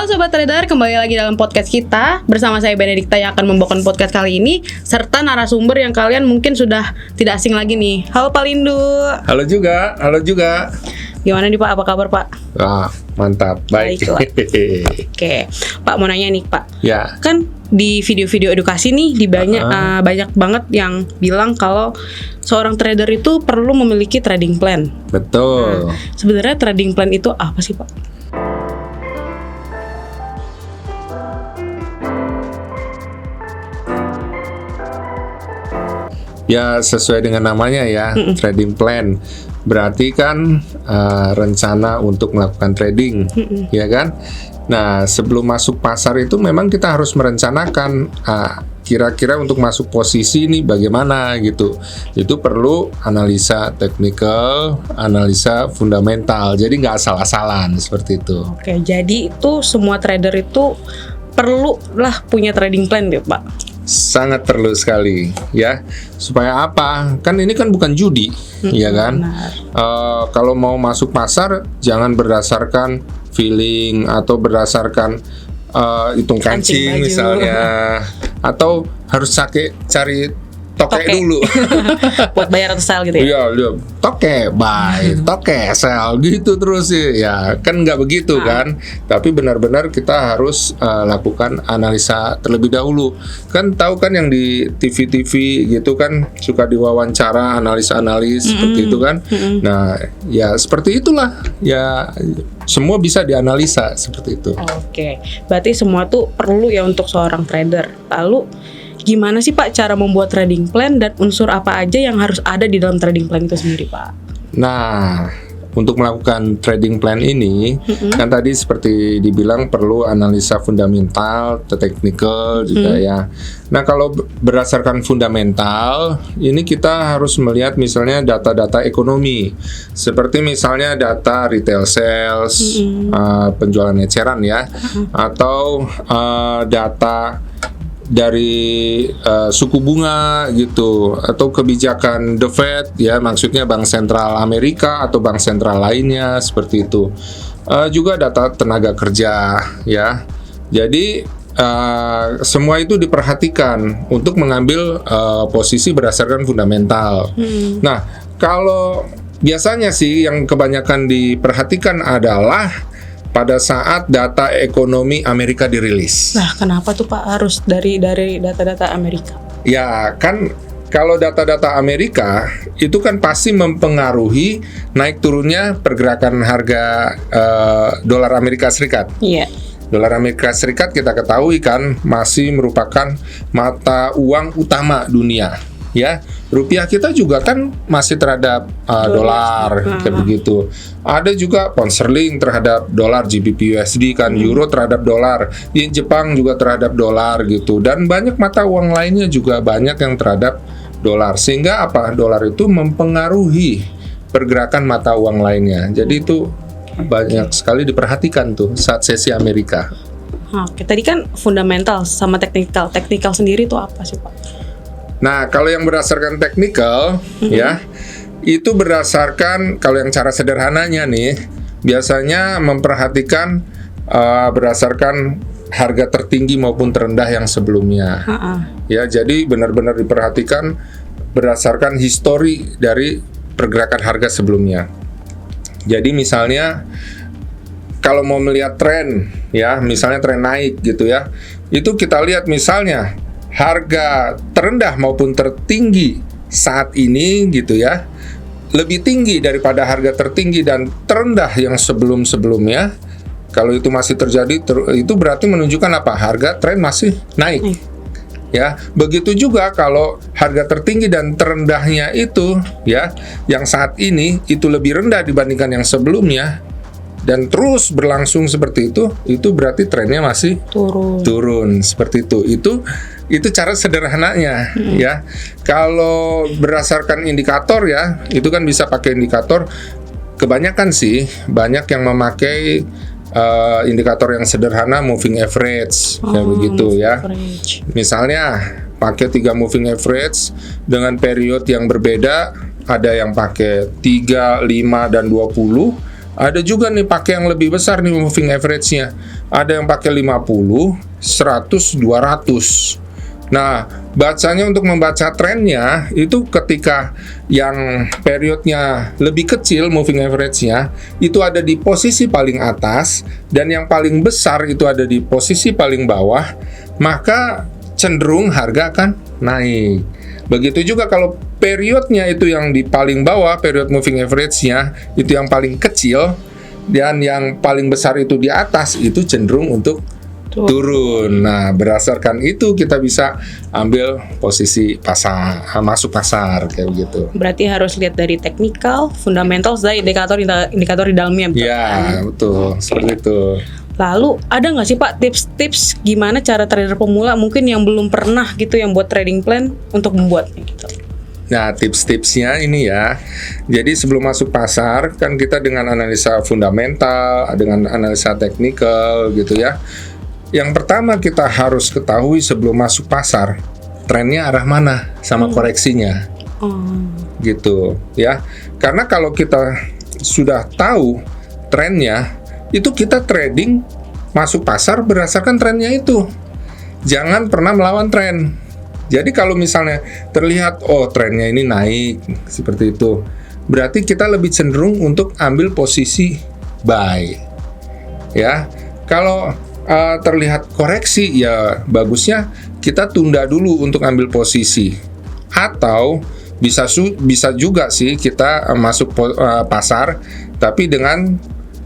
Halo Sobat Trader, kembali lagi dalam podcast kita. Bersama saya Benedikta yang akan membawakan podcast kali ini, serta narasumber yang kalian mungkin sudah tidak asing lagi nih. Halo Pak Lindu. Halo juga. Gimana nih Pak, apa kabar Pak? Mantap, baik. Oke, Pak mau nanya nih Pak. Ya. Kan di video-video edukasi nih banyak banget yang bilang kalau seorang trader itu perlu memiliki trading plan. Betul. Sebenarnya trading plan itu apa sih Pak? Ya, sesuai dengan namanya ya, trading plan. Berarti kan rencana untuk melakukan trading, ya kan? Nah, sebelum masuk pasar itu memang kita harus merencanakan kira-kira untuk masuk posisi ini bagaimana gitu. Itu perlu analisa teknikal, analisa fundamental. Jadi nggak asal-asalan seperti itu. Oke, jadi itu semua trader itu perlu lah punya trading plan ya Pak? Sangat perlu sekali ya. Supaya apa? Kan ini kan bukan judi, ya kan? Kalau mau masuk pasar jangan berdasarkan feeling atau berdasarkan hitung kancing misalnya, atau harus cari toke dulu buat bayar atau sell gitu ya? Iya, toke buy, toke sell gitu terus sih. Ya kan nggak begitu kan. Tapi benar-benar kita harus lakukan analisa terlebih dahulu. Kan tahu kan yang di TV-TV gitu kan suka diwawancara analis seperti itu kan. Nah ya seperti itulah ya, semua bisa dianalisa seperti itu. Oke, berarti semua tuh perlu ya untuk seorang trader. Lalu gimana sih Pak cara membuat trading plan dan unsur apa aja yang harus ada di dalam trading plan itu sendiri Pak? Nah, untuk melakukan trading plan ini kan tadi seperti dibilang perlu analisa fundamental, teknikal juga ya. Nah, kalau berdasarkan fundamental, ini kita harus melihat misalnya data-data ekonomi, seperti misalnya data retail sales, penjualan eceran ya, atau data dari suku bunga gitu, atau kebijakan The Fed ya, maksudnya Bank Sentral Amerika atau bank sentral lainnya seperti itu. Juga data tenaga kerja ya. Jadi semua itu diperhatikan untuk mengambil posisi berdasarkan fundamental. Nah, kalau biasanya sih yang kebanyakan diperhatikan adalah pada saat data ekonomi Amerika dirilis. Nah, kenapa tuh Pak harus dari data-data Amerika? Ya, kan kalau data-data Amerika itu kan pasti mempengaruhi naik turunnya pergerakan harga dolar Amerika Serikat. Iya. Dolar Amerika Serikat kita ketahui kan masih merupakan mata uang utama dunia. Ya, rupiah kita juga kan masih terhadap dolar kayak begitu. Ada juga pound sterling terhadap dolar, GBP USD kan, euro terhadap dolar, yen Jepang juga terhadap dolar gitu. Dan banyak mata uang lainnya juga banyak yang terhadap dolar. Sehingga apa? Dolar itu mempengaruhi pergerakan mata uang lainnya. Jadi itu banyak sekali diperhatikan tuh saat sesi Amerika. Oke, tadi kan fundamental sama teknikal. Teknikal sendiri itu apa sih Pak? Nah, kalau yang berdasarkan teknikal ya, itu berdasarkan, kalau yang cara sederhananya nih, biasanya memperhatikan berdasarkan harga tertinggi maupun terendah yang sebelumnya. Ya, jadi benar-benar diperhatikan berdasarkan histori dari pergerakan harga sebelumnya. Jadi misalnya kalau mau melihat tren ya, misalnya tren naik gitu ya, itu kita lihat misalnya harga terendah maupun tertinggi saat ini gitu ya, lebih tinggi daripada harga tertinggi dan terendah yang sebelum-sebelumnya. Kalau itu masih terjadi, itu berarti menunjukkan apa? Harga tren masih naik. Ya, begitu juga kalau harga tertinggi dan terendahnya itu ya, yang saat ini itu lebih rendah dibandingkan yang sebelumnya dan terus berlangsung seperti itu berarti trennya masih turun seperti itu. Itu cara sederhananya ya. Kalau berdasarkan indikator ya, itu kan bisa pakai indikator. Kebanyakan sih banyak yang memakai indikator yang sederhana, moving average kayak begitu ya. Misalnya pakai 3 moving average dengan periode yang berbeda, ada yang pakai 3, 5 dan 20, Ada juga nih pakai yang lebih besar nih moving average-nya. Ada yang pakai 50, 100, 200. Nah, bacanya untuk membaca trennya itu ketika yang periodnya lebih kecil moving average-nya itu ada di posisi paling atas dan yang paling besar itu ada di posisi paling bawah, maka cenderung harga akan naik. Begitu juga kalau periodnya itu yang di paling bawah, period moving average-nya itu yang paling kecil dan yang paling besar itu di atas, itu cenderung untuk turun. Nah, berdasarkan itu kita bisa ambil posisi pasar, masuk pasar kayak begitu. Berarti harus lihat dari technical, fundamentals, dan indikator di dalamnya. Ya, betul. Seperti itu. Lalu ada nggak sih Pak tips-tips gimana cara trader pemula mungkin yang belum pernah gitu yang buat trading plan untuk membuatnya gitu? Nah, tips-tipsnya ini ya. Jadi sebelum masuk pasar kan kita dengan analisa fundamental, dengan analisa teknikal gitu ya. Yang pertama kita harus ketahui sebelum masuk pasar, trennya arah mana sama koreksinya. Gitu ya. Karena kalau kita sudah tahu trennya, itu kita trading masuk pasar berdasarkan trennya itu. Jangan pernah melawan tren. Jadi kalau misalnya terlihat trennya ini naik seperti itu, berarti kita lebih cenderung untuk ambil posisi buy. Ya. Kalau terlihat koreksi, ya bagusnya kita tunda dulu untuk ambil posisi. Atau bisa juga sih kita masuk pasar tapi dengan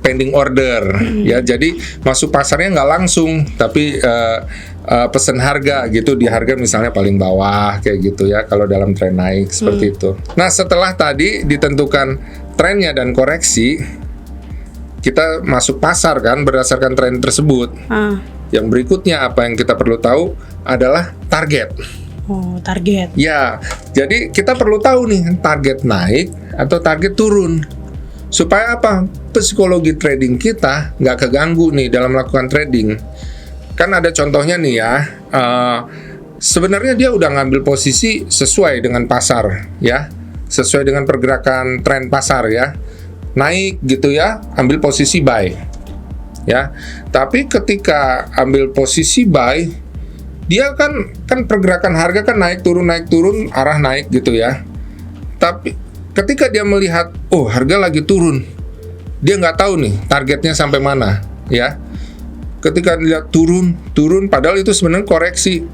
pending order ya. Jadi masuk pasarnya nggak langsung tapi pesen harga gitu di harga misalnya paling bawah kayak gitu ya kalau dalam tren naik seperti itu. Nah, setelah tadi ditentukan trennya dan koreksi, kita masuk pasar kan berdasarkan tren tersebut. Yang berikutnya apa yang kita perlu tahu adalah target. Target. Ya, jadi kita perlu tahu nih target naik atau target turun. Supaya apa? Psikologi trading kita nggak keganggu nih dalam melakukan trading. Kan ada contohnya nih ya. Sebenarnya dia udah ngambil posisi sesuai dengan pasar ya. Sesuai dengan pergerakan tren pasar ya. Naik gitu ya, ambil posisi buy ya. Tapi ketika ambil posisi buy, dia kan pergerakan harga kan naik turun arah naik gitu ya. Tapi ketika dia melihat harga lagi turun, dia nggak tahu nih targetnya sampai mana ya. Ketika dia turun padahal itu sebenarnya koreksi,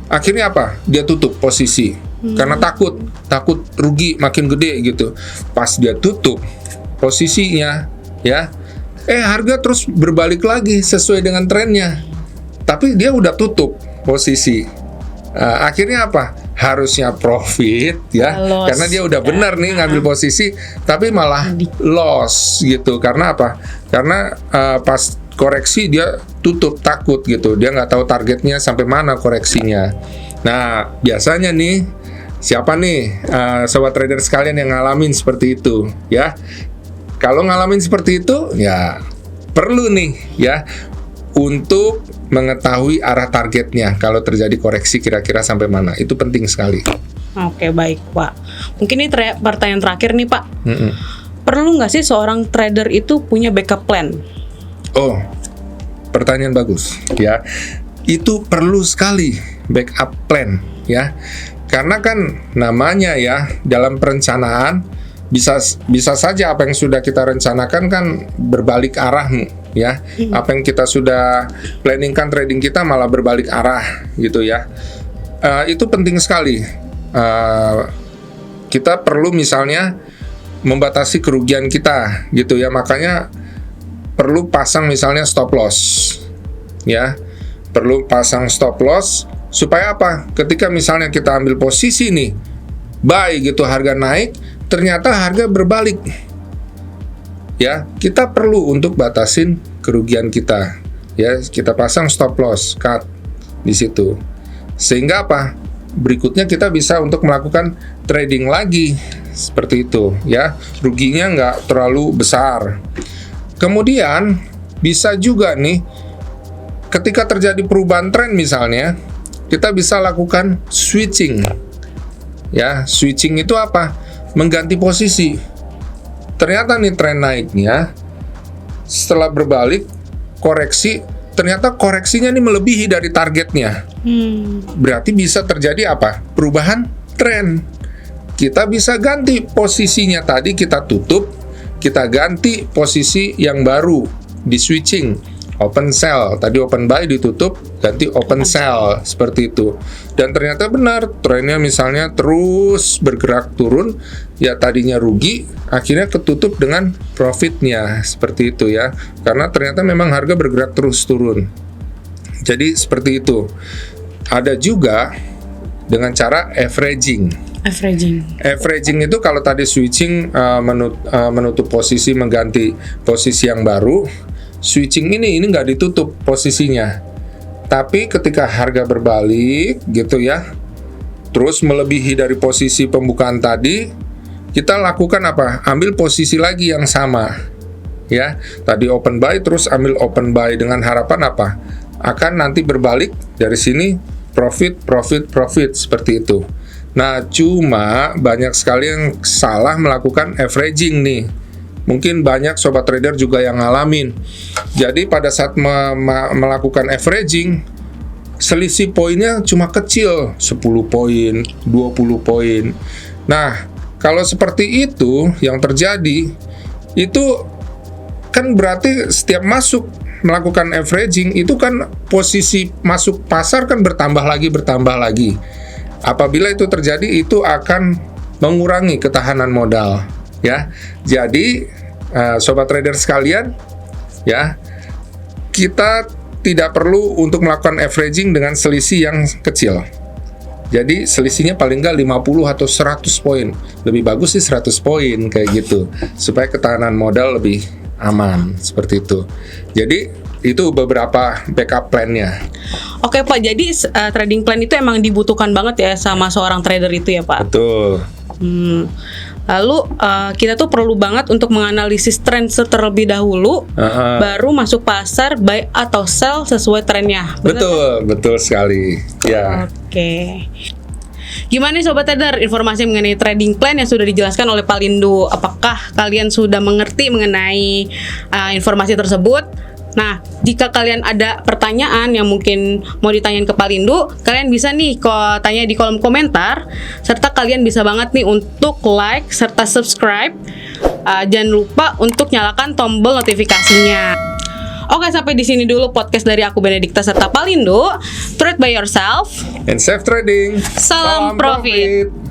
akhirnya apa? Dia tutup posisi karena takut rugi makin gede gitu. Pas dia tutup posisinya ya, harga terus berbalik lagi sesuai dengan trennya, tapi dia udah tutup posisi. Akhirnya apa? Harusnya profit ya, karena dia udah benar nih ngambil posisi, tapi malah loss gitu. Karena apa? Karena pas koreksi dia tutup, takut gitu, dia nggak tahu targetnya sampai mana koreksinya. Nah, biasanya nih siapa nih sobat trader sekalian yang ngalamin seperti itu ya? Kalau ngalamin seperti itu, ya perlu nih ya untuk mengetahui arah targetnya kalau terjadi koreksi kira-kira sampai mana. Itu penting sekali. Oke, baik Pak. Mungkin ini pertanyaan terakhir nih Pak. Perlu nggak sih seorang trader itu punya backup plan? Pertanyaan bagus ya. Itu perlu sekali backup plan ya. Karena kan namanya ya dalam perencanaan bisa saja apa yang sudah kita rencanakan kan berbalik arah ya. Apa yang kita sudah planningkan trading kita malah berbalik arah gitu ya. Itu penting sekali. Kita perlu misalnya membatasi kerugian kita gitu ya. Makanya perlu pasang misalnya stop loss ya. Perlu pasang stop loss supaya apa? Ketika misalnya kita ambil posisi nih buy gitu, harga naik, ternyata harga berbalik ya, kita perlu untuk batasin kerugian kita ya. Kita pasang stop loss, cut di situ, sehingga apa, berikutnya kita bisa untuk melakukan trading lagi seperti itu ya, ruginya nggak terlalu besar. Kemudian bisa juga nih ketika terjadi perubahan tren misalnya, kita bisa lakukan switching ya. Switching itu apa? Mengganti posisi. Ternyata nih tren naiknya setelah berbalik koreksi, ternyata koreksinya ini melebihi dari targetnya. Berarti bisa terjadi apa? Perubahan tren. Kita bisa ganti posisinya, tadi kita tutup, kita ganti posisi yang baru di switching. Open sell, tadi open buy ditutup, ganti open sell, seperti itu. Dan ternyata benar, trennya misalnya terus bergerak turun, ya tadinya rugi, akhirnya ketutup dengan profitnya, seperti itu ya. Karena ternyata memang harga bergerak terus turun. Jadi seperti itu. Ada juga dengan cara averaging. Averaging itu kalau tadi switching menutup posisi, mengganti posisi yang baru. Switching ini nggak ditutup posisinya, tapi ketika harga berbalik gitu ya, terus melebihi dari posisi pembukaan tadi, kita lakukan apa? Ambil posisi lagi yang sama, ya. Tadi open buy, terus ambil open buy dengan harapan apa? Akan nanti berbalik dari sini profit seperti itu. Nah, cuma banyak sekali yang salah melakukan averaging nih. Mungkin banyak sobat trader juga yang ngalamin. Jadi pada saat melakukan averaging, selisih poinnya cuma kecil, 10 poin, 20 poin. Nah, kalau seperti itu yang terjadi, itu kan berarti setiap masuk melakukan averaging, itu kan posisi masuk pasar kan bertambah lagi. Apabila itu terjadi, itu akan mengurangi ketahanan modal. Ya, jadi sobat trader sekalian, ya, kita tidak perlu untuk melakukan averaging dengan selisih yang kecil. Jadi selisihnya paling nggak 50 atau 100 poin. Lebih bagus sih 100 poin kayak gitu, supaya ketahanan modal lebih aman, seperti itu. Jadi itu beberapa backup plan-nya. Oke Pak, jadi trading plan itu emang dibutuhkan banget ya sama seorang trader itu ya Pak? Betul. Lalu kita tuh perlu banget untuk menganalisis tren terlebih dahulu, baru masuk pasar buy atau sell sesuai trennya. Betul sekali. Ya. Oke. Gimana nih Sobat Trader, informasi mengenai trading plan yang sudah dijelaskan oleh Pak Lindu? Apakah kalian sudah mengerti mengenai informasi tersebut? Nah, jika kalian ada pertanyaan yang mungkin mau ditanyain ke Pak Lindu, kalian bisa nih tanya di kolom komentar. Serta kalian bisa banget nih untuk like serta subscribe. Jangan lupa untuk nyalakan tombol notifikasinya. Oke, sampai di sini dulu podcast dari aku Benedikta serta Pak Lindu. Trade by yourself And safe trading. Salam profit.